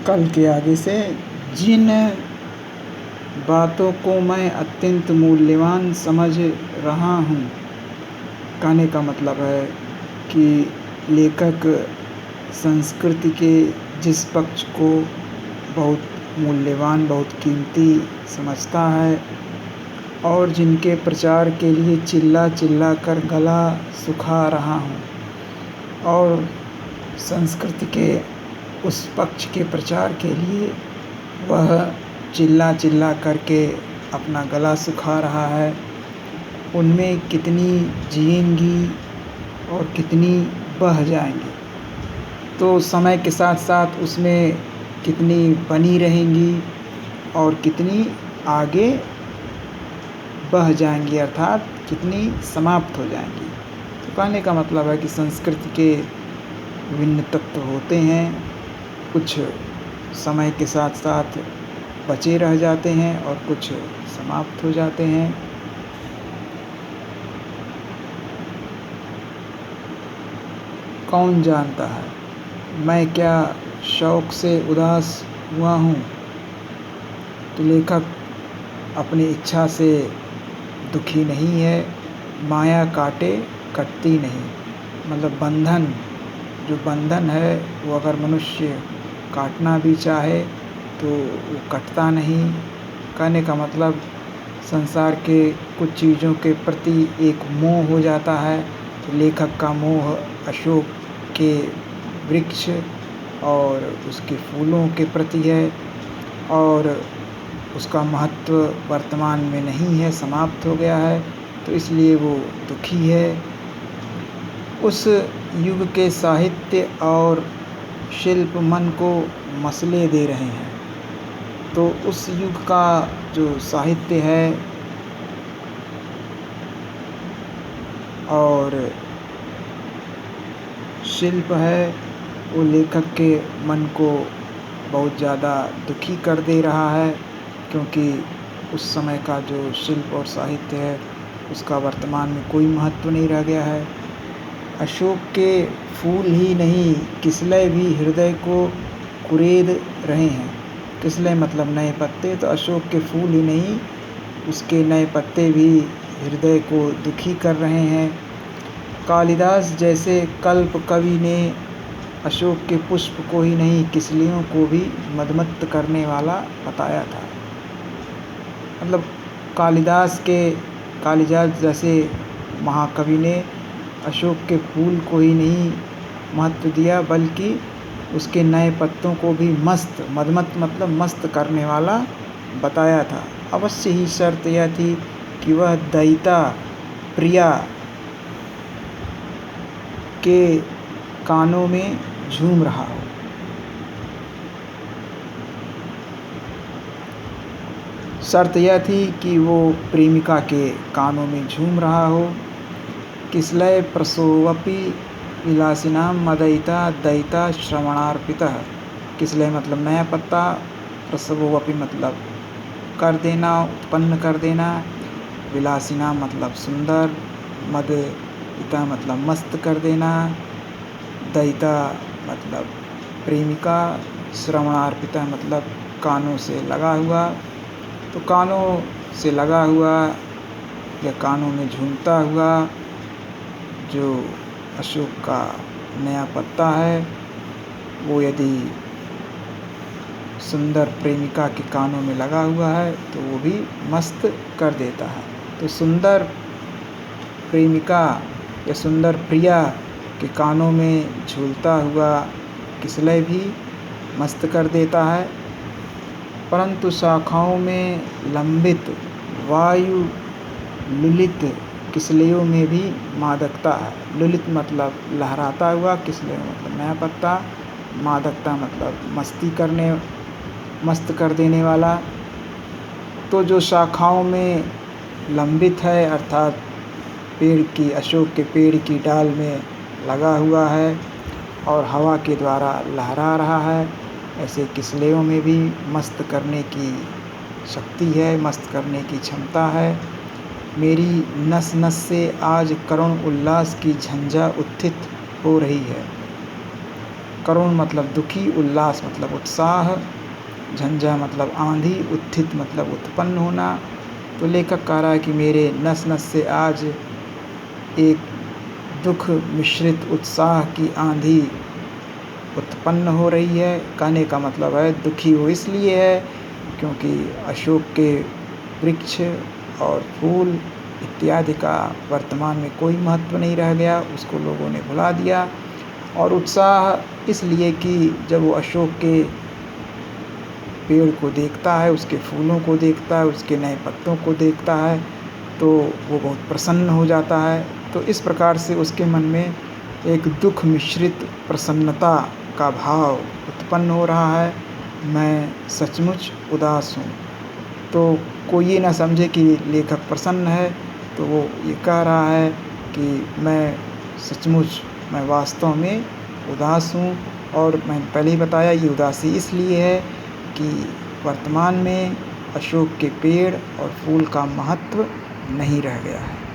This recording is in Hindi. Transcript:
कल के आगे से जिन बातों को मैं अत्यंत मूल्यवान समझ रहा हूँ। कहने का मतलब है कि लेखक संस्कृति के जिस पक्ष को बहुत मूल्यवान, बहुत कीमती समझता है और जिनके प्रचार के लिए चिल्ला चिल्ला कर गला सुखा रहा हूँ, और संस्कृति के उस पक्ष के प्रचार के लिए वह चिल्ला चिल्ला करके अपना गला सुखा रहा है, उनमें कितनी जिएंगी और कितनी बह जाएंगी, तो समय के साथ साथ उसमें कितनी बनी रहेंगी और कितनी आगे बह जाएंगी, अर्थात कितनी समाप्त हो जाएंगी। तो कहने का मतलब है कि संस्कृति के विभिन्न तत्व होते हैं, कुछ समय के साथ साथ बचे रह जाते हैं और कुछ समाप्त हो जाते हैं। कौन जानता है मैं क्या शौक से उदास हुआ हूँ। तो लेखक अपनी इच्छा से दुखी नहीं है, माया काटे कटती नहीं, मतलब बंधन, जो बंधन है वो अगर मनुष्य काटना भी चाहे तो वो कटता नहीं। कहने का मतलब संसार के कुछ चीज़ों के प्रति एक मोह हो जाता है, तो लेखक का मोह अशोक के वृक्ष और उसके फूलों के प्रति है, और उसका महत्व वर्तमान में नहीं है, समाप्त हो गया है, तो इसलिए वो दुखी है। उस युग के साहित्य और शिल्प मन को मसले दे रहे हैं। तो उस युग का जो साहित्य है और शिल्प है, वो लेखक के मन को बहुत ज़्यादा दुखी कर दे रहा है, क्योंकि उस समय का जो शिल्प और साहित्य है उसका वर्तमान में कोई महत्व नहीं रह गया है। अशोक के फूल ही नहीं, किसलय भी हृदय को कुरेद रहे हैं। किसलय मतलब नए पत्ते, तो अशोक के फूल ही नहीं, उसके नए पत्ते भी हृदय को दुखी कर रहे हैं। कालिदास जैसे कल्प कवि ने अशोक के पुष्प को ही नहीं, किसलियों को भी मदमत्त करने वाला बताया था। मतलब कालिदास जैसे महाकवि ने अशोक के फूल को ही नहीं महत्व दिया, बल्कि उसके नए पत्तों को भी मदमत्त मतलब मस्त करने वाला बताया था। अवश्य ही शर्त यह थी कि वह दयिता प्रिया के कानों में झूम रहा हो। शर्त यह थी कि वो प्रेमिका के कानों में झूम रहा हो। किसलय प्रसोवपि विलासिनां मदयिता दयिता श्रवणार्पितः। किसलय मतलब नया पत्ता, प्रसवोवपि मतलब कर देना, उत्पन्न कर देना, विलासिना मतलब सुंदर, मदयिता मतलब मस्त कर देना, दयिता मतलब प्रेमिका, श्रवणार्पिता मतलब कानों से लगा हुआ। तो कानों से लगा हुआ या कानों में झूमता हुआ जो अशोक का नया पत्ता है, वो यदि सुंदर प्रेमिका के कानों में लगा हुआ है तो वो भी मस्त कर देता है। तो सुंदर प्रेमिका या सुंदर प्रिया के कानों में झूलता हुआ किसलय भी मस्त कर देता है। परंतु शाखाओं में लंबित वायु लुलित किसलयों में भी मादकता है। लुलित मतलब लहराता हुआ, किसलय मतलब नया पत्ता, मादकता मतलब मस्त कर देने वाला। तो जो शाखाओं में लंबित है, अर्थात अशोक के पेड़ की डाल में लगा हुआ है और हवा के द्वारा लहरा रहा है, ऐसे किसलयों में भी मस्त करने की शक्ति है, मस्त करने की क्षमता है। मेरी नस नस से आज करुण उल्लास की झंझा उत्थित हो रही है। करुण मतलब दुखी, उल्लास मतलब उत्साह, झंझा मतलब आंधी, उत्थित मतलब उत्पन्न होना। तो लेखक कह रहा है कि मेरे नस नस से आज एक दुख मिश्रित उत्साह की आंधी उत्पन्न हो रही है। कहने का मतलब है दुखी वो इसलिए है क्योंकि अशोक के वृक्ष और फूल इत्यादि का वर्तमान में कोई महत्व नहीं रह गया, उसको लोगों ने भुला दिया। और उत्साह इसलिए कि जब वो अशोक के पेड़ को देखता है, उसके फूलों को देखता है, उसके नए पत्तों को देखता है, तो वो बहुत प्रसन्न हो जाता है। तो इस प्रकार से उसके मन में एक दुख मिश्रित प्रसन्नता का भाव उत्पन्न हो रहा है। मैं सचमुच उदास हूँ। तो कोई ये ना समझे कि लेखक प्रसन्न है, तो वो ये कह रहा है कि मैं वास्तव में उदास हूँ। और मैंने पहले ही बताया ये उदासी इसलिए है कि वर्तमान में अशोक के पेड़ और फूल का महत्व नहीं रह गया है।